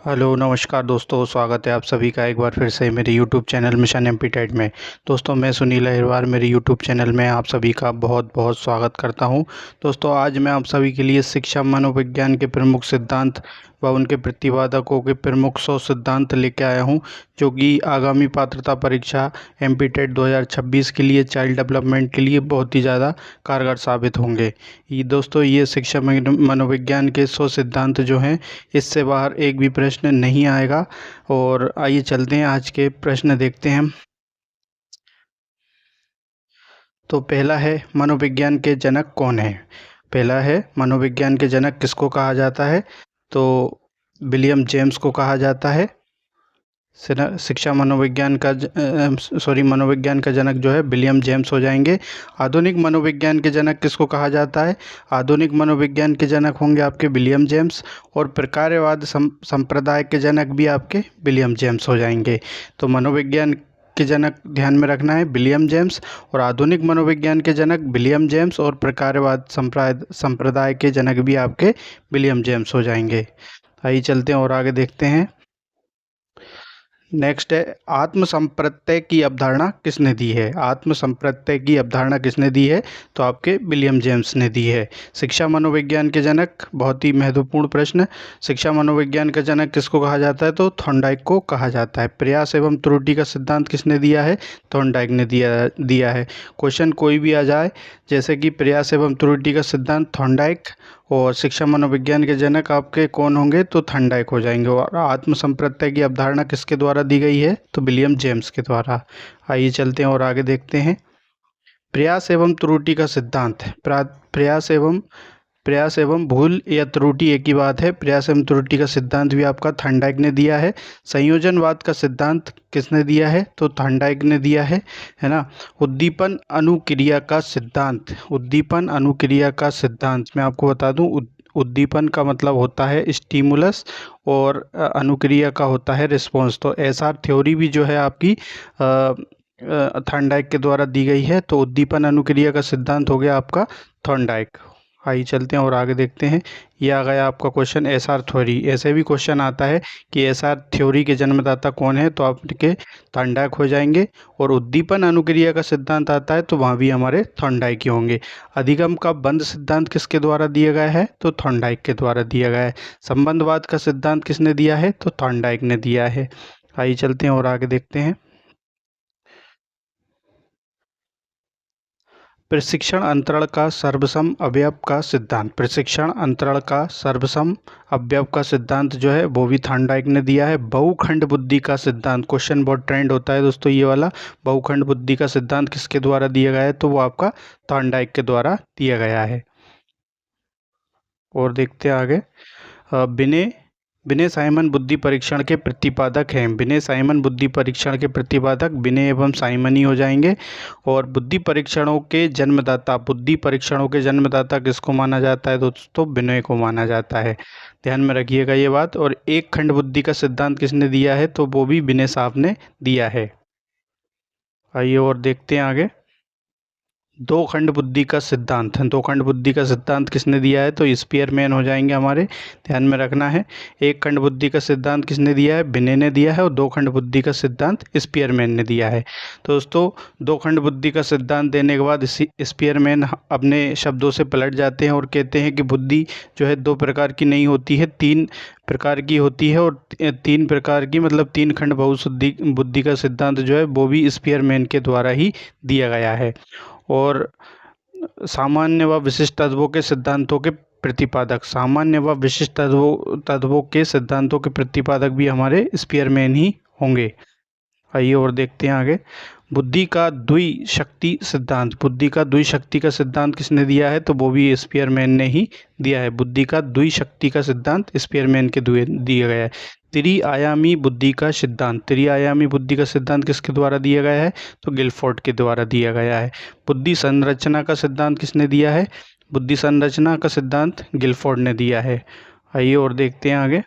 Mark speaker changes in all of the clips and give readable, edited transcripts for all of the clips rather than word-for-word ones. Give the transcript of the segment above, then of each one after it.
Speaker 1: Hello नमस्कार दोस्तों, स्वागत है आप सभी का एक बार फिर से मेरे YouTube channel mission MP TET में। दोस्तों मैं सुनील अहिरवार मेरे यूट्यूब चैनल में आप सभी का बहुत बहुत स्वागत करता हूं। दोस्तों आज मैं आप सभी के लिए शिक्षा मनोविज्ञान के प्रमुख सिद्धांत व उनके प्रतिपादकों के प्रमुख 100 सिद्धांत लेके आया हूं, जो कि आगामी पात्रता परीक्षा एमपी टेट 2026 के लिए चाइल्ड डेवलपमेंट के लिए बहुत ही ज़्यादा कारगर साबित होंगे। दोस्तों ये शिक्षा मनोविज्ञान के 100 सिद्धांत जो हैं, इससे बाहर एक भी प्रश्न नहीं आएगा। और आइए चलते हैं, आज के प्रश्न देखते हैं। तो पहला है, मनोविज्ञान के जनक कौन है। पहला है, मनोविज्ञान के जनक किसको कहा जाता है। तो विलियम जेम्स को कहा जाता है। शिक्षा मनोविज्ञान का मनोविज्ञान का जनक जो है विलियम जेम्स हो जाएंगे। आधुनिक मनोविज्ञान के जनक किसको कहा जाता है। आधुनिक मनोविज्ञान के जनक होंगे आपके विलियम जेम्स। और प्रकार्यवाद संप्रदाय के जनक भी आपके विलियम जेम्स हो जाएंगे। तो मनोविज्ञान के जनक ध्यान में रखना है विलियम जेम्स, और आधुनिक मनोविज्ञान के जनक विलियम जेम्स, और प्रकार्यवाद संप्रदाय के जनक भी आपके विलियम जेम्स हो जाएंगे। आइए चलते हैं और आगे देखते हैं। नेक्स्ट है, आत्म संप्रत्यय की अवधारणा किसने दी है। आत्म संप्रत्यय की अवधारणा किसने दी है। तो आपके विलियम जेम्स ने दी है। शिक्षा मनोविज्ञान के जनक, बहुत ही महत्वपूर्ण प्रश्न, शिक्षा मनोविज्ञान का जनक किसको कहा जाता है। तो थॉर्नडाइक को कहा जाता है। प्रयास एवं त्रुटि का सिद्धांत किसने दिया है। थॉर्नडाइक ने दिया है। क्वेश्चन कोई भी आ जाए, जैसे कि प्रयास एवं त्रुटि का सिद्धांत थॉर्नडाइक, और शिक्षा मनोविज्ञान के जनक आपके कौन होंगे। तो थॉर्नडाइक हो जाएंगे। और आत्म संप्रत्यय की अवधारणा किसके द्वारा दी गई है। तो विलियम जेम्स के द्वारा। आइए चलते हैं और आगे देखते हैं। प्रयास एवं त्रुटि का सिद्धांत, प्रयास एवं भूल या त्रुटि एक ही बात है। प्रयास एवं त्रुटि का सिद्धांत भी आपका थॉर्नडाइक ने दिया है। संयोजनवाद का सिद्धांत किसने दिया है। तो थॉर्नडाइक ने दिया है ना। उद्दीपन अनुक्रिया का सिद्धांत, उद्दीपन अनुक्रिया का सिद्धांत मैं आपको बता दूं, उद्दीपन का मतलब होता है स्टिमुलस, और अनुक्रिया का होता है रिस्पॉन्स। तो एसआर थ्योरी भी जो है आपकी थॉर्नडाइक के द्वारा दी गई है। तो उद्दीपन अनुक्रिया का सिद्धांत हो गया आपका थॉर्नडाइक। आइए चलते हैं और आगे देखते हैं। ये आ गया आपका क्वेश्चन एसआर थ्योरी। ऐसे भी क्वेश्चन आता है कि एसआर थ्योरी के जन्मदाता कौन है। तो आपके थॉर्नडाइक हो जाएंगे। और उद्दीपन अनुक्रिया का सिद्धांत आता है, तो वहाँ भी हमारे थॉर्नडाइक ही होंगे। अधिगम का बंध सिद्धांत किसके द्वारा दिया गया है। तो थॉर्नडाइक के द्वारा दिया गया है। संबंधवाद का सिद्धांत किसने दिया है। तो थॉर्नडाइक ने दिया है। आइए चलते हैं और आगे देखते हैं। प्रशिक्षण अंतराल का सर्वसम अवयव का सिद्धांत, प्रशिक्षण अंतराल का सर्वसम अवयव का सिद्धांत जो है वो भी थॉर्नडाइक ने दिया है। बहुखंड बुद्धि का सिद्धांत, क्वेश्चन बहुत ट्रेंड होता है दोस्तों ये वाला। बहुखंड बुद्धि का सिद्धांत किसके द्वारा दिया गया है। तो वो आपका थॉर्नडाइक के द्वारा दिया गया है। और देखते हैं आगे। विनय विनय साइमन बुद्धि परीक्षण के प्रतिपादक हैं। विनय साइमन बुद्धि परीक्षण के प्रतिपादक विनय एवं साइमन ही हो जाएंगे। और बुद्धि परीक्षणों के जन्मदाता, बुद्धि परीक्षणों के जन्मदाता किसको माना जाता है। दोस्तों विनय को माना जाता है। ध्यान में रखिएगा ये बात। और एक खंड बुद्धि का सिद्धांत किसने दिया है। तो वो भी विनय साहब ने दिया है। आइए और देखते हैं आगे। दो खंड बुद्धि का सिद्धांत, दो खंड बुद्धि का सिद्धांत किसने दिया है। तो स्पीयरमैन हो जाएंगे हमारे। ध्यान में रखना है। एक खंड बुद्धि का सिद्धांत किसने दिया है। विनय ने दिया है। और दो खंड बुद्धि का सिद्धांत स्पीयरमैन ने दिया है। तो दोस्तों दो खंड बुद्धि का सिद्धांत देने के बाद स्पीयरमैन अपने शब्दों से पलट जाते हैं और कहते हैं कि बुद्धि जो है दो प्रकार की नहीं होती है, तीन प्रकार की होती है। और तीन प्रकार की मतलब तीन खंड बहुशुद्धि बुद्धि का सिद्धांत जो है वो भी स्पीयरमैन के द्वारा ही दिया गया है। और सामान्य व विशिष्ट तत्वों के सिद्धांतों के प्रतिपादक, सामान्य व विशिष्ट तत्वों के सिद्धांतों के प्रतिपादक भी हमारे स्पीयरमैन ही होंगे। आइए और देखते हैं आगे। बुद्धि का द्विशक्ति सिद्धांत, बुद्धि का द्विशक्ति का सिद्धांत किसने दिया है। तो वो भी स्पीयरमैन ने ही दिया है। बुद्धि का द्विशक्ति का सिद्धांत स्पीयरमैन के दिया गया है। त्रिआयामी बुद्धि का सिद्धांत, त्रिआयामी बुद्धि का सिद्धांत किसके द्वारा दिया गया है। तो गिलफोर्ड के द्वारा दिया गया है। बुद्धि संरचना का सिद्धांत किसने दिया है। बुद्धि संरचना का सिद्धांत गिलफोर्ड ने दिया है। आइए और देखते हैं आगे।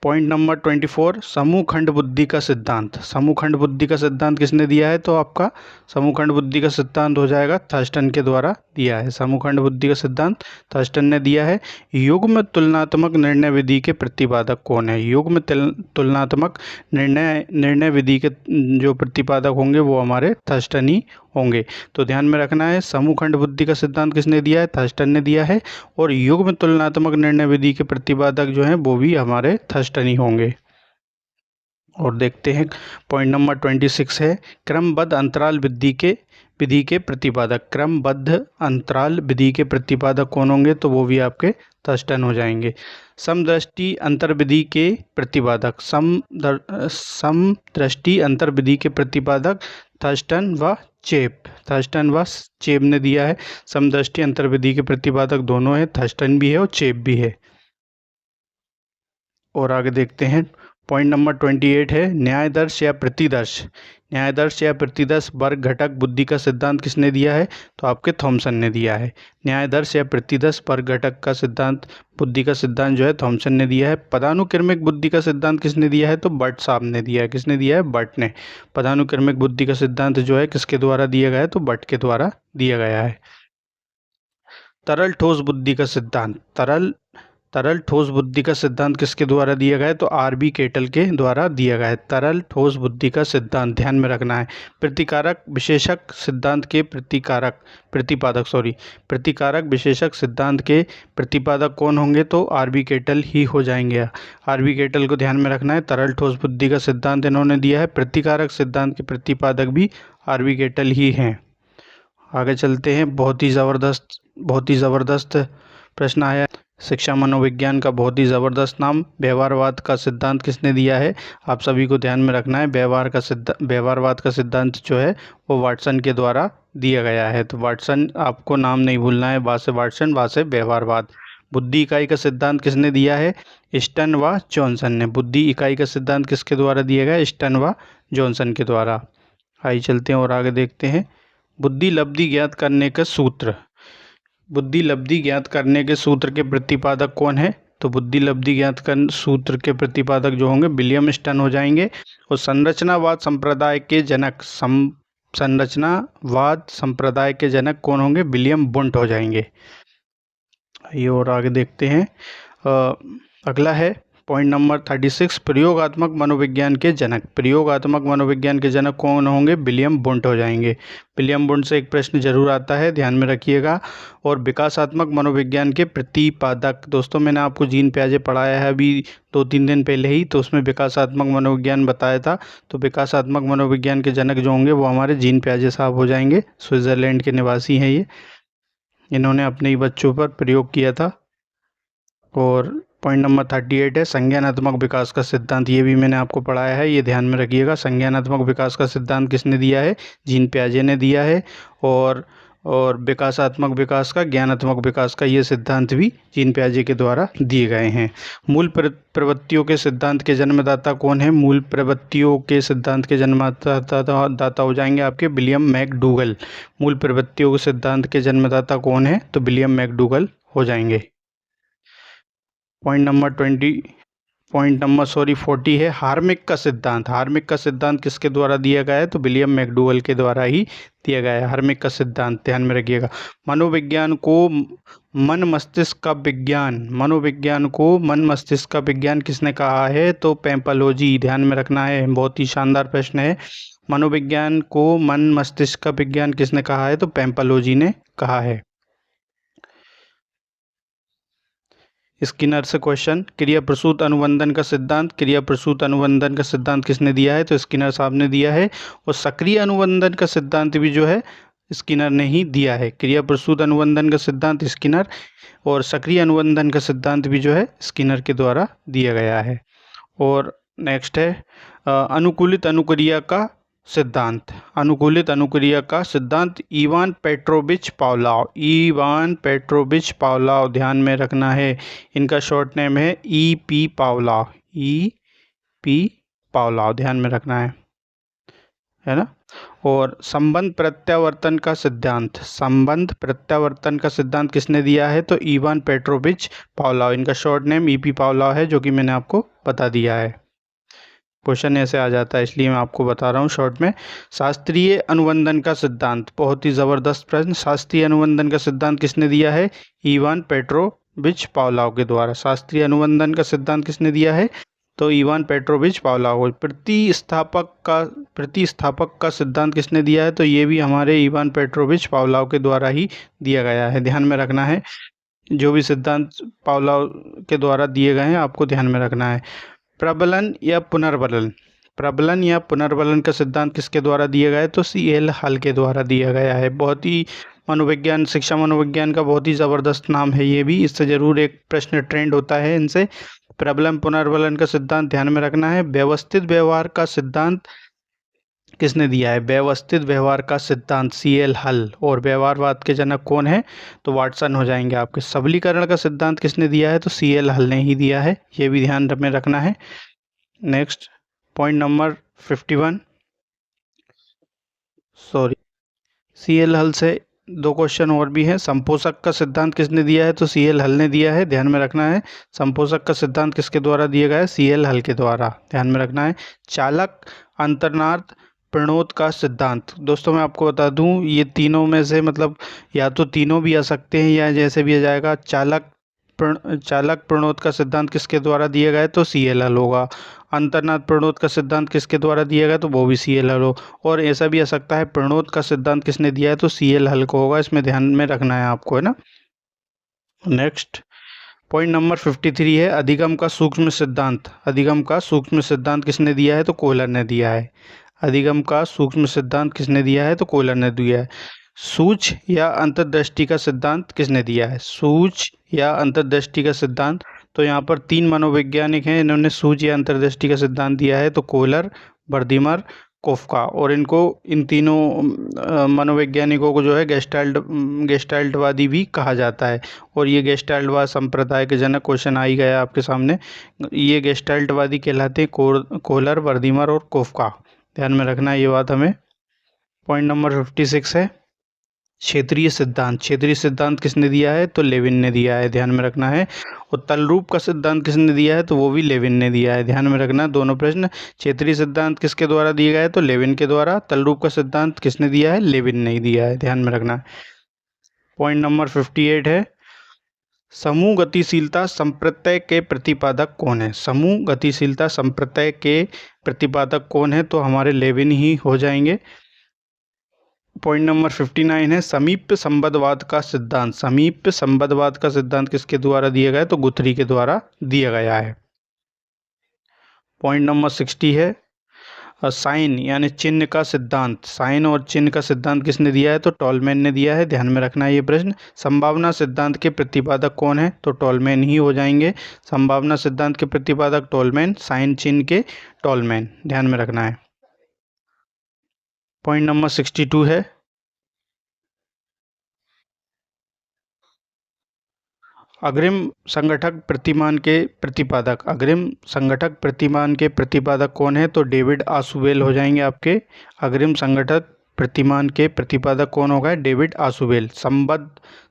Speaker 1: पॉइंट नंबर 24, समूह खंड बुद्धि का सिद्धांत। समूह खंड बुद्धि का सिद्धांत किसने दिया है? तो आपका समूह खंड बुद्धि का सिद्धांत हो जाएगा थर्स्टन के द्वारा दिया है। समूह खंड बुद्धि का सिद्धांत थर्स्टन ने दिया है। युग्म तुलनात्मक निर्णय विधि के प्रतिपादक कौन है? युग्म तुलनात्मक निर्णय विधि के जो प्रतिपादक होंगे वो हमारे थर्स्टन ही होंगे। तो ध्यान में रखना है, समूह खंड बुद्धि का सिद्धांत किसने दिया है? थर्स्टन ने दिया है। और युग्म तुलनात्मक निर्णय विधि के प्रतिपादक जो हैं वो भी हमारे थर्स्टन ही होंगे। और देखते हैं पॉइंट नंबर 26 है, क्रमबद्ध अंतराल विधि के प्रतिपादक। क्रमबद्ध अंतराल विधि के प्रतिपादक कौन होंगे? तो वो भी आपके थर्स्टन हो जाएंगे। समदृष्टि अंतर्विधि के प्रतिपादक। समदृष्टि अंतर्विधि के प्रतिपादक थर्स्टन व चेप। थर्स्टन व चेप ने दिया है। समदृष्टि अंतर्विधि के प्रतिपादक दोनों है, थर्स्टन भी है और चेप भी है। और आगे देखते हैं पॉइंट नंबर 28 है, न्यायदर्श या प्रतिदर्श। न्यायदर्श या प्रतिदर्श वर्ग घटक बुद्धि का सिद्धांत किसने दिया है? तो आपके थॉमसन ने दिया है। न्यायदर्श या प्रतिदर्श वर्ग घटक का सिद्धांत बुद्धि का सिद्धांत जो है थॉमसन ने दिया है। पदानुक्रमिक बुद्धि का सिद्धांत किसने दिया है? तो बट साहब ने दिया है। किसने दिया है? बट ने। पदानुक्रमिक बुद्धि का सिद्धांत जो है किसके द्वारा दिया गया है? तो बट के द्वारा दिया गया है। तरल ठोस बुद्धि का सिद्धांत। तरल ठोस बुद्धि का सिद्धांत किसके द्वारा दिया गया है? तो आरबी केटल के द्वारा दिया गया है। तरल ठोस बुद्धि का सिद्धांत ध्यान में रखना है। प्रतिकारक विशेषक सिद्धांत के प्रतिकारक विशेषक सिद्धांत के प्रतिपादक कौन होंगे? तो आरबी केटल ही हो जाएंगे। आरबी केटल को ध्यान में रखना है। तरल ठोस बुद्धि का सिद्धांत इन्होंने दिया है। प्रतिकारक सिद्धांत के प्रतिपादक भी आरबी केटल ही हैं। आगे चलते हैं, बहुत ही ज़बरदस्त प्रश्न आया। शिक्षा मनोविज्ञान का बहुत ही ज़बरदस्त नाम, व्यवहारवाद का सिद्धांत किसने दिया है? आप सभी को ध्यान में रखना है। व्यवहारवाद का सिद्धांत जो है वो वाटसन के द्वारा दिया गया है। तो वाटसन, आपको नाम नहीं भूलना है, वहाँ से वाटसन, वहाँ से व्यवहारवाद। बुद्धि इकाई का सिद्धांत किसने दिया है? स्टर्न व जॉनसन ने। बुद्धि इकाई का सिद्धांत किसके द्वारा दिया गया? स्टर्न व जॉनसन के द्वारा। आइए चलते हैं और आगे देखते हैं, बुद्धि लब्धि ज्ञात करने का सूत्र। बुद्धि लब्धि ज्ञात करने के सूत्र के प्रतिपादक कौन है? तो बुद्धि लब्धि ज्ञात कर सूत्र के प्रतिपादक जो होंगे विलियम स्टर्न हो जाएंगे। और संरचनावाद संप्रदाय के जनक कौन होंगे? विलियम वुंट हो जाएंगे। आइए और आगे देखते हैं, अगला है पॉइंट नंबर 36, प्रयोगात्मक मनोविज्ञान के जनक। प्रयोगात्मक मनोविज्ञान के जनक कौन होंगे? विलियम वुंट हो जाएंगे। विलियम वुंट से एक प्रश्न जरूर आता है, ध्यान में रखिएगा। और विकासात्मक मनोविज्ञान के प्रतिपादक, दोस्तों मैंने आपको जीन पियाजे पढ़ाया है अभी 2-3 दिन पहले ही, तो उसमें विकासात्मक मनोविज्ञान बताया था। तो विकासात्मक मनोविज्ञान के जनक जो होंगे वो हमारे जीन पियाजे साहब हो जाएंगे। स्विट्ज़रलैंड के निवासी हैं ये, इन्होंने अपने ही बच्चों पर प्रयोग किया था। और पॉइंट नंबर 38 है, संज्ञानात्मक विकास का सिद्धांत। ये भी मैंने आपको पढ़ाया है, ये ध्यान में रखिएगा। संज्ञानात्मक विकास का सिद्धांत किसने दिया है? जीन पियाजे ने दिया है। और विकासात्मक विकास का, ज्ञानात्मक विकास का, ये सिद्धांत भी जीन पियाजे के द्वारा दिए गए हैं। मूल प्रवृत्तियों के सिद्धांत के जन्मदाता कौन है? मूल प्रवृत्तियों के सिद्धांत के जन्मदाता हो जाएंगे आपके विलियम मैकडूगल। मूल प्रवृत्तियों के सिद्धांत के जन्मदाता कौन है? तो विलियम मैकडूगल हो जाएंगे। पॉइंट नंबर 40 है, हार्मिक का सिद्धांत। हार्मिक का सिद्धांत किसके द्वारा दिया गया है? तो विलियम मैकडूगल के द्वारा ही दिया गया है हार्मिक का सिद्धांत, ध्यान में रखिएगा। मनोविज्ञान को मन मस्तिष्क का विज्ञान किसने कहा है? तो पैम्पलोजी, ध्यान में रखना है, बहुत ही शानदार प्रश्न है। मनोविज्ञान को मन मस्तिष्क का विज्ञान किसने कहा है? तो पैम्पलोजी ने कहा है। स्किनर से क्वेश्चन, क्रिया प्रसूत अनुबंधन का सिद्धांत। क्रिया प्रसूत अनुबंधन का सिद्धांत किसने दिया है? तो स्किनर साहब ने दिया है। और सक्रिय अनुबंधन का सिद्धांत भी जो है स्किनर ने ही दिया है। क्रिया प्रसूत अनुबंधन का सिद्धांत स्किनर, और सक्रिय अनुबंधन का सिद्धांत भी जो है स्किनर के द्वारा दिया गया है। और नेक्स्ट है अनुकूलित अनुक्रिया का सिद्धांत। अनुकूलित अनुक्रिया का सिद्धांत इवान पेट्रोविच पावलोव, ध्यान में रखना है, इनका शॉर्ट नेम है ई पी पावलोव, ध्यान में रखना है। है ना। और संबंध प्रत्यावर्तन का सिद्धांत किसने दिया है, तो इवान पेट्रोविच पावलोव। इनका शॉर्ट नेम ईपी पावलोव है, जो कि मैंने आपको बता दिया है। क्वेश्चन ऐसे आ जाता है, इसलिए मैं आपको बता रहा हूँ शॉर्ट में। शास्त्रीय अनुबंधन का सिद्धांत, बहुत ही ज़बरदस्त प्रश्न। शास्त्रीय अनुबंधन का सिद्धांत किसने दिया है, इवान पेट्रोविच पावलोव के द्वारा। शास्त्रीय अनुबंधन का सिद्धांत किसने दिया है, तो इवान पेट्रोविच पावलोव। प्रतिस्थापक का सिद्धांत किसने दिया है, तो ये भी हमारे इवान पेट्रोविच पावलोव के द्वारा ही दिया गया है। ध्यान में रखना है, जो भी सिद्धांत पावलोव के द्वारा दिए गए हैं आपको ध्यान में रखना है। प्रबलन या पुनर्बलन का सिद्धांत किसके द्वारा दिया गया है, तो CL हल के द्वारा दिया गया है। बहुत ही शिक्षा मनोविज्ञान का बहुत ही ज़बरदस्त नाम है ये भी, इससे ज़रूर एक प्रश्न ट्रेंड होता है इनसे। प्रबलन पुनर्बलन का सिद्धांत ध्यान में रखना है। व्यवस्थित व्यवहार का सिद्धांत किसने दिया है, व्यवस्थित व्यवहार का सिद्धांत CL हल। और व्यवहारवाद के जनक कौन है, तो वाटसन हो जाएंगे आपके। सबलीकरण का सिद्धांत किसने दिया है, तो CL हल ने ही दिया है, ये भी ध्यान में रखना है। Next point number 51, sorry, CL हल से दो क्वेश्चन और भी हैं। संपोषक का सिद्धांत किसने दिया है, तो CL हल ने दिया है, ध्यान में रखना है। संपोषक का सिद्धांत किसके द्वारा दिया गया है, CL हल के द्वारा, ध्यान में रखना है। चालक अंतर्नाद प्रणोद का सिद्धांत, दोस्तों मैं आपको बता दूं, ये तीनों में से मतलब या तो तीनों भी आ सकते हैं या जैसे भी आ जाएगा। चालक प्रणोद का सिद्धांत किसके द्वारा दिया गया है, तो CL हल होगा। अंतर्नाद प्रणोद का सिद्धांत किसके द्वारा दिया गया, तो वो भी CL हल हो। और ऐसा भी आ सकता है, प्रणोद का सिद्धांत किसने दिया है, तो CL हल को होगा। इसमें ध्यान में रखना है आपको, है ना। नेक्स्ट पॉइंट नंबर 53 है अधिगम का सूक्ष्म सिद्धांत। अधिगम का सूक्ष्म सिद्धांत किसने दिया है, तो कोहलर ने दिया है। अधिगम का सूक्ष्म सिद्धांत किसने दिया है, तो कोहलर ने दिया है। सूक्ष्म या अंतर्दृष्टि का सिद्धांत किसने दिया है, सूक्ष्म या अंतर्दृष्टि का सिद्धांत, तो यहाँ पर 3 मनोवैज्ञानिक हैं, इन्होंने सूक्ष्म या अंतर्दृष्टि का सिद्धांत दिया है, तो कोहलर, वर्दीमर, कोफका। और इन तीनों मनोवैज्ञानिकों को जो है गेस्टाल्टवादी भी कहा जाता है। और ये गेस्टाल्टवाद संप्रदाय के जनक, क्वेश्चन आ ही गया आपके सामने। ये गेस्टाल्टवादी कहलाते हैं, कोहलर, वर्दीमर और कोफका। ध्यान में रखना है ये बात हमें। पॉइंट नंबर 56 है क्षेत्रीय सिद्धांत। क्षेत्रीय सिद्धांत किसने दिया है, तो लेविन ने दिया है, ध्यान में रखना है। और तलरूप का सिद्धांत किसने दिया है, तो वो भी लेविन ने दिया है, ध्यान में रखना। दोनों प्रश्न, क्षेत्रीय सिद्धांत किसके द्वारा दिया गया है, तो लेविन के द्वारा। तलरूप का सिद्धांत किसने दिया है, लेविन ने ही दिया है, ध्यान में रखना। पॉइंट नंबर 58 है समूह गतिशीलता संप्रत्यय के प्रतिपादक कौन है। समूह गतिशीलता संप्रत्यय के प्रतिपादक कौन है, तो हमारे लेविन ही हो जाएंगे। पॉइंट नंबर 59 है समीप्य संबंधवाद का सिद्धांत। समीप्य संबंधवाद का सिद्धांत किसके द्वारा दिया गया है, तो गुथरी के द्वारा दिया गया है। पॉइंट नंबर 60 है साइन यानी चिन्ह का सिद्धांत। साइन और चिन्ह का सिद्धांत किसने दिया है, तो टॉलमैन ने दिया है, ध्यान में रखना है ये प्रश्न। संभावना सिद्धांत के प्रतिपादक कौन है, तो टॉलमैन ही हो जाएंगे। संभावना सिद्धांत के प्रतिपादक टॉलमैन, साइन चिन्ह के टॉलमैन, ध्यान में रखना है। पॉइंट नंबर 62 है अग्रिम संगठक प्रतिमान के प्रतिपादक। अग्रिम संगठक प्रतिमान के प्रतिपादक कौन है, तो डेविड आसुवेल हो जाएंगे आपके। अग्रिम संगठक प्रतिमान के प्रतिपादक कौन होगा, डेविड आसुवेल।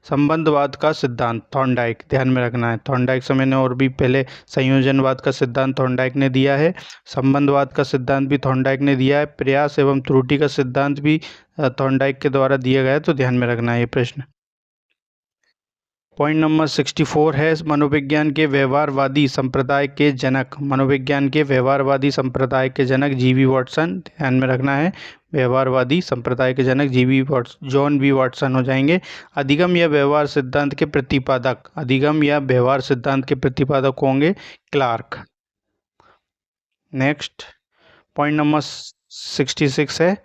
Speaker 1: संबंधवाद का सिद्धांत थॉर्नडाइक, ध्यान में रखना है। थॉर्नडाइक से मैंने और भी पहले संयोजनवाद का सिद्धांत थॉर्नडाइक ने दिया है, संबंधवाद का सिद्धांत भी थॉर्नडाइक ने दिया है। प्रयास एवं त्रुटि का सिद्धांत भी थॉर्नडाइक के द्वारा दिया गया है, तो ध्यान में रखना है ये प्रश्न। पॉइंट नंबर 64 है मनोविज्ञान के व्यवहारवादी संप्रदाय के जनक। मनोविज्ञान के व्यवहारवादी संप्रदाय के जनक GV वाटसन, ध्यान में रखना है। व्यवहारवादी संप्रदाय के जनक जॉन बी वाटसन हो जाएंगे। अधिगम या व्यवहार सिद्धांत के प्रतिपादक, अधिगम या व्यवहार सिद्धांत के प्रतिपादक होंगे क्लार्क। नेक्स्ट पॉइंट नंबर 66 है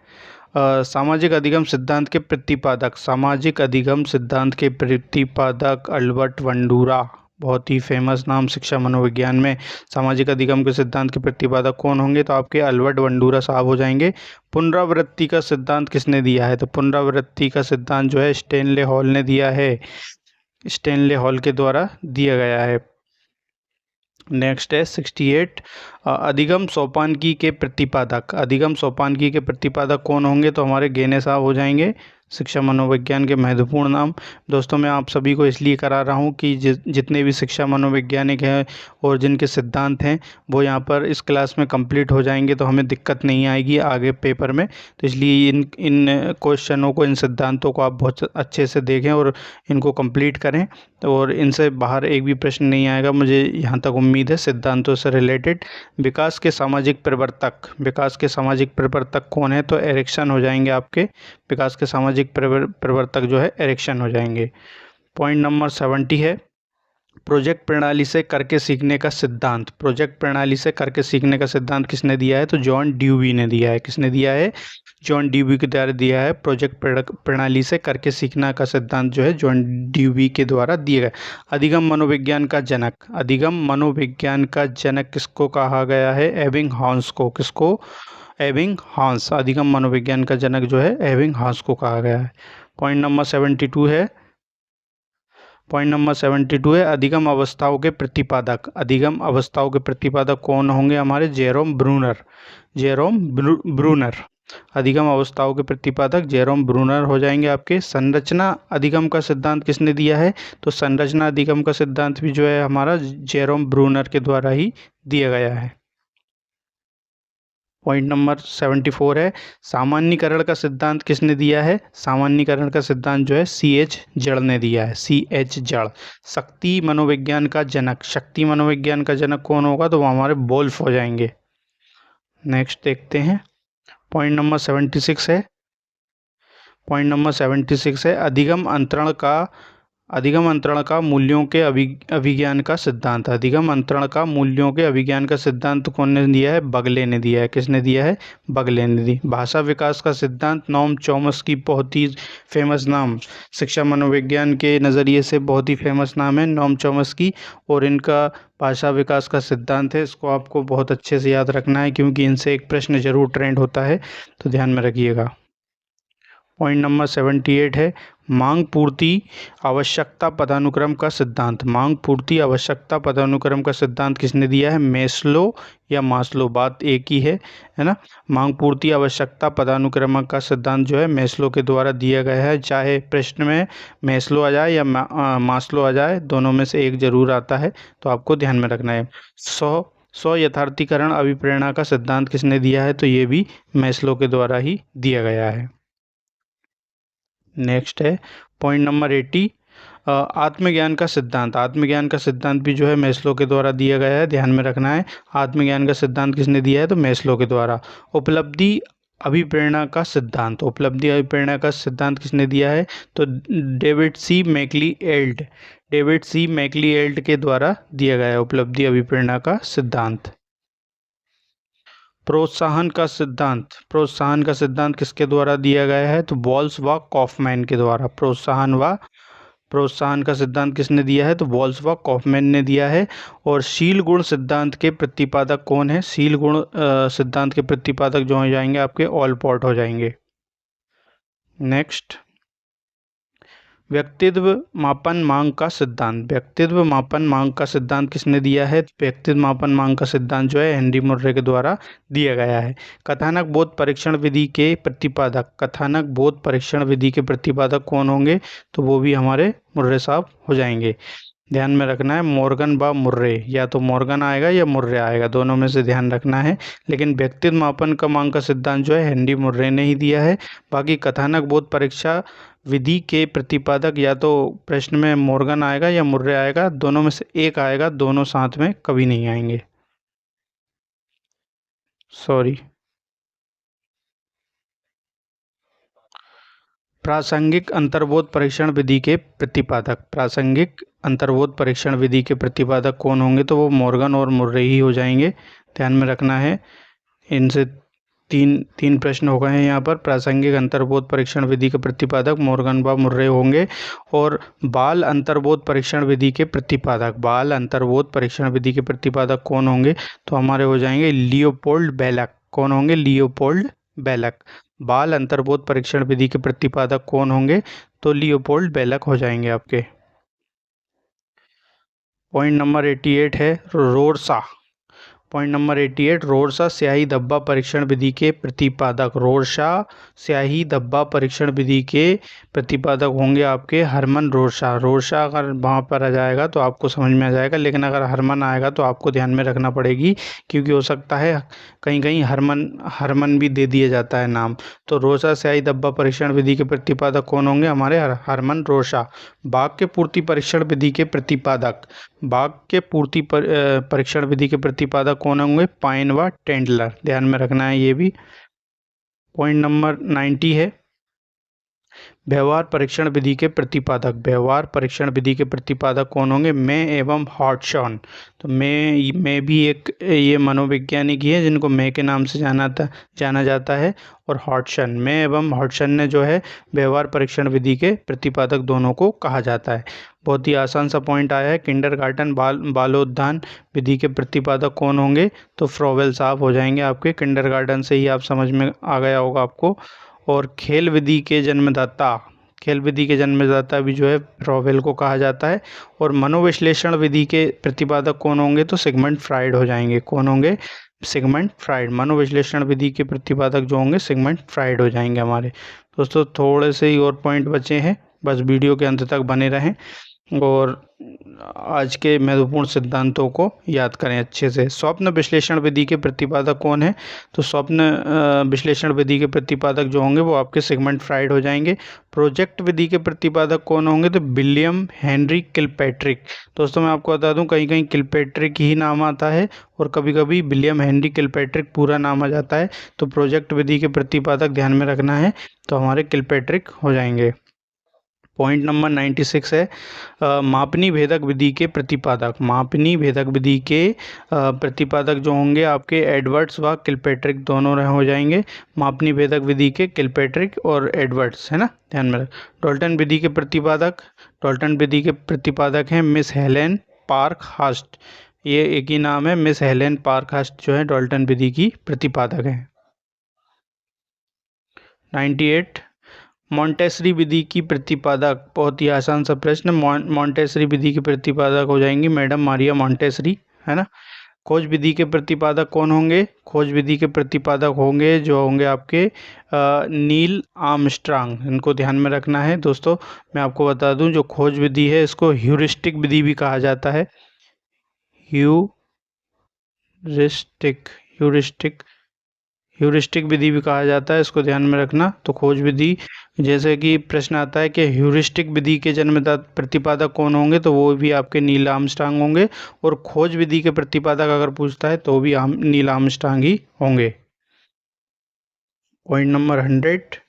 Speaker 1: सामाजिक अधिगम सिद्धांत के प्रतिपादक। सामाजिक अधिगम सिद्धांत के प्रतिपादक अल्बर्ट वंडूरा, बहुत ही फेमस नाम शिक्षा मनोविज्ञान में। सामाजिक अधिगम के सिद्धांत के प्रतिपादक कौन होंगे, तो आपके अल्बर्ट वंडूरा साहब हो जाएंगे। पुनरावृत्ति का सिद्धांत किसने दिया है, तो पुनरावृत्ति का सिद्धांत जो है स्टेनले हॉल ने दिया है, स्टेनले हॉल के द्वारा दिया गया है। नेक्स्ट है 68। अधिगम सोपानकी के प्रतिपादक, अधिगम सोपानकी के प्रतिपादक कौन होंगे? तो हमारे गेने साहब हो जाएंगे। शिक्षा मनोविज्ञान के महत्वपूर्ण नाम। दोस्तों मैं आप सभी को इसलिए करा रहा हूँ कि जितने भी शिक्षा मनोवैज्ञानिक हैं और जिनके सिद्धांत हैं वो यहाँ पर इस क्लास में कंप्लीट हो जाएंगे, तो हमें दिक्कत नहीं आएगी आगे पेपर में। तो इसलिए इन इन क्वेश्चनों को, इन सिद्धांतों को आप बहुत अच्छे से देखें और इनको कंप्लीट करें, और इनसे बाहर एक भी प्रश्न नहीं आएगा, मुझे यहाँ तक उम्मीद है, सिद्धांतों से रिलेटेड। विकास के सामाजिक प्रवर्तक, विकास के सामाजिक प्रवर्तक कौन है? तो एरिक्सन हो जाएंगे आपके। विकास के सामाजिक प्रवर्तक जो है एरिक्सन हो जाएंगे। पॉइंट नंबर 70 है प्रोजेक्ट प्रणाली से करके सीखने का सिद्धांत। प्रोजेक्ट प्रणाली से करके सीखने का सिद्धांत किसने दिया है? तो जॉन ड्यूवी ने दिया है। किसने दिया है? जॉन ड्यूवी के द्वारा दिया है। प्रोजेक्ट प्रणाली से करके सीखना का सिद्धांत जो है जॉन ड्यूवी के द्वारा दिया गया। अधिगम मनोविज्ञान का जनक, अधिगम मनोविज्ञान का जनक किसको कहा गया है? एबिंगहॉस को। किसको? एबिंगहॉस। अधिगम मनोविज्ञान का जनक जो है एबिंगहॉस को कहा गया है। पॉइंट नंबर 72 है, पॉइंट नंबर 72 है अधिगम अवस्थाओं के प्रतिपादक। अधिगम अवस्थाओं के प्रतिपादक कौन होंगे? हमारे जेरोम ब्रूनर। Jerome Bruner. अधिगम अवस्थाओं के प्रतिपादक जेरोम ब्रूनर हो जाएंगे आपके। संरचना अधिगम का सिद्धांत किसने दिया है? तो संरचना अधिगम का सिद्धांत भी जो है हमारा जेरोम ब्रूनर के द्वारा ही दिया गया है। पॉइंट नंबर 74 है सामान्यीकरण का सिद्धांत किसने दिया है? सामान्यीकरण का सिद्धांत जो है CH जड़ ने दिया है। CH जड़। शक्ति मनोविज्ञान का जनक, शक्ति मनोविज्ञान का जनक कौन होगा? तो वो हमारे वोल्फ हो जाएंगे। नेक्स्ट देखते हैं, पॉइंट नंबर 76 है, पॉइंट नंबर 76 है अधिगम अंतरण का मूल्यों के अभिज्ञान का सिद्धांत। अधिगम अंतरण का मूल्यों के अभिज्ञान का सिद्धांत कौन ने दिया है? बगले ने दिया है। किसने दिया है? बगले ने दी। भाषा विकास का सिद्धांत नॉम चॉम्स्की, बहुत ही फेमस नाम, शिक्षा मनोविज्ञान के नज़रिए से बहुत ही फेमस नाम है नॉम चॉम्स्की, और इनका भाषा विकास का सिद्धांत है। इसको आपको बहुत अच्छे से याद रखना है क्योंकि इनसे एक प्रश्न जरूर ट्रेंड होता है, तो ध्यान में रखिएगा। पॉइंट नंबर 78 है मांग पूर्ति आवश्यकता पदानुक्रम का सिद्धांत। मांग पूर्ति आवश्यकता पदानुक्रम का सिद्धांत किसने दिया है? मेस्लो या मास्लो, बात एक ही है ना। मांग पूर्ति आवश्यकता पदानुक्रम का सिद्धांत जो है मेस्लो के द्वारा दिया गया है। चाहे प्रश्न में मेस्लो आ जाए या मास्लो आ जाए, दोनों में से एक जरूर आता है, तो आपको ध्यान में रखना है। स्व यथार्थीकरण अभिप्रेरणा का सिद्धांत किसने दिया है? तो ये भी मेस्लो के द्वारा ही दिया गया है। नेक्स्ट है पॉइंट नंबर 80 आत्मज्ञान का सिद्धांत। आत्मज्ञान का सिद्धांत भी जो है मेस्लो के द्वारा दिया गया है, ध्यान में रखना है। आत्मज्ञान का सिद्धांत किसने दिया है? तो मेस्लो के द्वारा। उपलब्धि अभिप्रेरणा का सिद्धांत। उपलब्धि अभिप्रेरणा का सिद्धांत किसने दिया है? तो डेविड सी मैक्लीएल्ड। डेविड सी मैक्लीएल्ड के द्वारा दिया गया है उपलब्धि अभिप्रेरणा का सिद्धांत। प्रोत्साहन का सिद्धांत, प्रोत्साहन का सिद्धांत किसके द्वारा दिया गया है? तो बॉल्स व कॉफमैन के द्वारा। प्रोत्साहन का सिद्धांत किसने दिया है? तो बॉल्स व कॉफमैन ने दिया है। और शील गुण सिद्धांत के प्रतिपादक कौन है? शील गुण सिद्धांत के प्रतिपादक जो हो जाएंगे आपके ऑलपॉट हो जाएंगे। नेक्स्ट, व्यक्तित्व मापन मांग का सिद्धांत। व्यक्तित्व मापन मांग का सिद्धांत किसने दिया है? व्यक्तित्व मापन मांग का सिद्धांत जो है हेनरी मुर्रे के द्वारा दिया गया है। कथानक बोध परीक्षण विधि के प्रतिपादक, कथानक बोध परीक्षण विधि के प्रतिपादक कौन होंगे? तो वो भी हमारे मुर्रे साहब हो जाएंगे। ध्यान में रखना है मॉर्गन व मुर्रे, या तो मॉर्गन आएगा या मुर्रे आएगा, दोनों में से ध्यान रखना है। लेकिन व्यक्तित्व मापन का मांग का सिद्धांत जो है हेनरी मुर्रे ने ही दिया है। बाकी कथानक बोध परीक्षा विधि के प्रतिपादक या तो प्रश्न में मॉर्गन आएगा या मुर्रे आएगा, दोनों में से एक आएगा, दोनों साथ में कभी नहीं आएंगे। सॉरी। प्रासंगिक अंतर्बोध परीक्षण विधि के प्रतिपादक, प्रासंगिक अंतर्बोध परीक्षण विधि के प्रतिपादक कौन होंगे? तो वो मॉर्गन और मुर्रे ही हो जाएंगे, ध्यान में रखना है। इनसे तीन प्रश्न हो गए हैं यहाँ पर। प्रासंगिक अंतर्बोध परीक्षण विधि के प्रतिपादक मॉर्गन व मुर्रे होंगे। और बाल अंतर्बोध परीक्षण विधि के प्रतिपादक, बाल अंतर्बोध परीक्षण विधि के प्रतिपादक कौन होंगे? तो हमारे हो जाएंगे लियोपोल्ड बेलक। कौन होंगे? लियोपोल्ड बेलक। बाल अंतर्बोध परीक्षण विधि के प्रतिपादक कौन होंगे? तो लियोपोल्ड बेलक हो जाएंगे आपके। पॉइंट नंबर 88 है रोरसा। पॉइंट नंबर 88 रोरसा स्याही धब्बा परीक्षण विधि के प्रतिपादक। रोरसा स्याही धब्बा परीक्षण विधि के प्रतिपादक होंगे आपके हरमन रोरसा। रोरसा अगर वहाँ पर आ जाएगा तो आपको समझ में आ जाएगा, लेकिन अगर हरमन आएगा तो आपको ध्यान में रखना पड़ेगी, क्योंकि हो सकता है कहीं कहीं हरमन भी दे दिया जाता है नाम। तो रोरसा स्याही धब्बा परीक्षण विधि के प्रतिपादक कौन होंगे? हमारे हरमन रोरसा। बाघ के पूर्ति परीक्षण विधि के प्रतिपादक। बाघ के पूर्ति परीक्षण विधि के प्रतिपादक कौन होंगे? पाइन व टेंडलर। ध्यान में रखना है ये भी। पॉइंट नंबर 90 है व्यवहार परीक्षण विधि के प्रतिपादक। व्यवहार परीक्षण विधि के प्रतिपादक कौन होंगे? मे एवं हॉटसन। तो मे भी एक ये मनोवैज्ञानिक ही है जिनको मे के नाम से जाना जाता है, और हॉटसन, मे एवं हॉटसन ने जो है व्यवहार परीक्षण विधि के प्रतिपादक दोनों को कहा जाता है। बहुत ही आसान सा पॉइंट आया है। किंडरगार्टन बालोद्यान विधि के प्रतिपादक कौन होंगे? तो फ्रोवेल साहब हो जाएंगे आपके। किंडरगार्टन से ही आप समझ में आ गया होगा आपको। और खेल विधि के जन्मदाता भी जो है फ्रोवेल को कहा जाता है। और मनोविश्लेषण विधि के प्रतिपादक कौन होंगे? तो सिगमंड फ्राइड हो जाएंगे। कौन होंगे? Sigmund Freud. मनोविश्लेषण विधि के प्रतिपादक जो होंगे सिगमंड फ्राइड हो जाएंगे हमारे। दोस्तों थोड़े से ही और पॉइंट बचे हैं, बस वीडियो के अंत तक बने रहें और आज के महत्वपूर्ण सिद्धांतों को याद करें अच्छे से। स्वप्न विश्लेषण विधि के प्रतिपादक कौन है? तो स्वप्न विश्लेषण विधि के प्रतिपादक जो होंगे वो आपके सिगमंड फ्राइड हो जाएंगे। प्रोजेक्ट विधि के प्रतिपादक कौन होंगे? तो विलियम हेनरी किलपैट्रिक। दोस्तों मैं आपको बता दूं कहीं कहीं किलपैट्रिक ही नाम आता है और कभी कभी विलियम हेनरी किलपैट्रिक पूरा नाम आ जाता है। तो प्रोजेक्ट विधि के प्रतिपादक ध्यान में रखना है, तो हमारे किलपैट्रिक हो जाएंगे। पॉइंट नंबर 96 है मापनी भेदक विधि के प्रतिपादक। मापनी भेदक विधि के प्रतिपादक जो होंगे आपके एडवर्ड्स व किलपैट्रिक दोनों हो जाएंगे। मापनी भेदक विधि के किलपैट्रिक और एडवर्ड्स, है ना, ध्यान में रख। डॉल्टन विधि के प्रतिपादक हैं मिस हेलेन पार्कहर्स्ट। ये एक ही नाम है, मिस हेलेन पार्कहर्स्ट जो है डॉल्टन विधि की प्रतिपादक हैं। 98 मॉन्टेसरी विधि की प्रतिपादक। बहुत ही आसान सा प्रश्न। मॉन्टेसरी विधि की प्रतिपादक हो जाएंगी मैडम मारिया मॉन्टेसरी, है ना। खोज विधि के प्रतिपादक कौन होंगे? खोज विधि के प्रतिपादक होंगे जो होंगे आपके नील आर्मस्ट्रांग। इनको ध्यान में रखना है। दोस्तों मैं आपको बता दूं जो खोज विधि है इसको ह्यूरिस्टिक विधि भी कहा जाता है। ह्यूरिस्टिक विधि भी कहा जाता है, इसको ध्यान में रखना। तो खोज विधि, जैसे कि प्रश्न आता है कि ह्यूरिस्टिक विधि के जन्मदाता प्रतिपादक कौन होंगे, तो वो भी आपके नील आर्मस्ट्रांग होंगे। और खोज विधि के प्रतिपादक अगर पूछता है तो भी नील आर्मस्ट्रांग ही होंगे। पॉइंट नंबर 100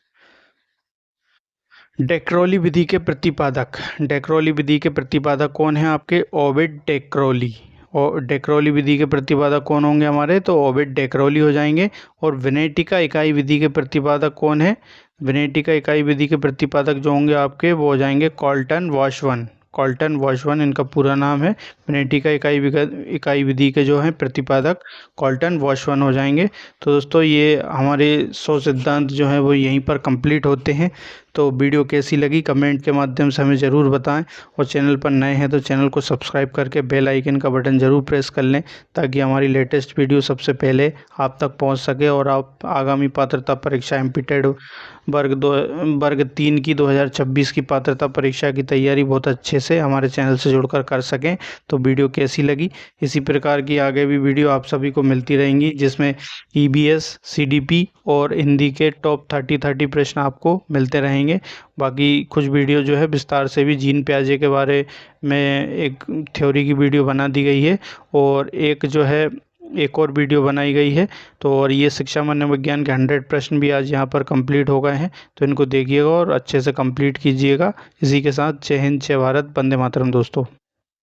Speaker 1: डेक्रोली विधि के प्रतिपादक। डेक्रोली विधि के प्रतिपादक कौन है आपके? ओविड डेक्रोली। और डेक्रोली विधि के प्रतिपादक कौन होंगे हमारे? तो ओविड डेक्रोली हो जाएंगे। और विनेटिका इकाई विधि के प्रतिपादक कौन है? विनेटिका इकाई विधि के प्रतिपादक जो होंगे आपके वो हो जाएंगे कॉल्टन वॉशवन। कॉल्टन वॉशवन इनका पूरा नाम है। विनेटिका इकाई विधि के जो हैं प्रतिपादक कॉल्टन वॉशवन हो जाएंगे। तो दोस्तों ये हमारे 100 सिद्धांत जो हैं वो यहीं पर कंप्लीट होते हैं। तो वीडियो कैसी लगी कमेंट के माध्यम से हमें ज़रूर बताएं, और चैनल पर नए हैं तो चैनल को सब्सक्राइब करके बेल आइकन का बटन ज़रूर प्रेस कर लें, ताकि हमारी लेटेस्ट वीडियो सबसे पहले आप तक पहुंच सके और आप आगामी पात्रता परीक्षा एमपीटेड वर्ग 3 की 2026 की पात्रता परीक्षा की तैयारी बहुत अच्छे से हमारे चैनल से जुड़कर कर सकें। तो वीडियो कैसी लगी, इसी प्रकार की आगे भी वीडियो आप सभी को मिलती रहेंगी, जिसमें ईबीएस, सीडीपी और हिंदी के टॉप 30 प्रश्न आपको मिलते रहेंगे। बाकी कुछ वीडियो जो है विस्तार से भी जीन प्याजे के बारे में एक थ्योरी की वीडियो बना दी गई है, और एक और वीडियो बनाई गई है। तो और ये शिक्षा मनोविज्ञान के 100 प्रश्न भी आज यहाँ पर कंप्लीट हो गए हैं, तो इनको देखिएगा और अच्छे से कंप्लीट कीजिएगा। इसी के साथ जय हिंद, जय भारत, वंदे मातरम दोस्तों।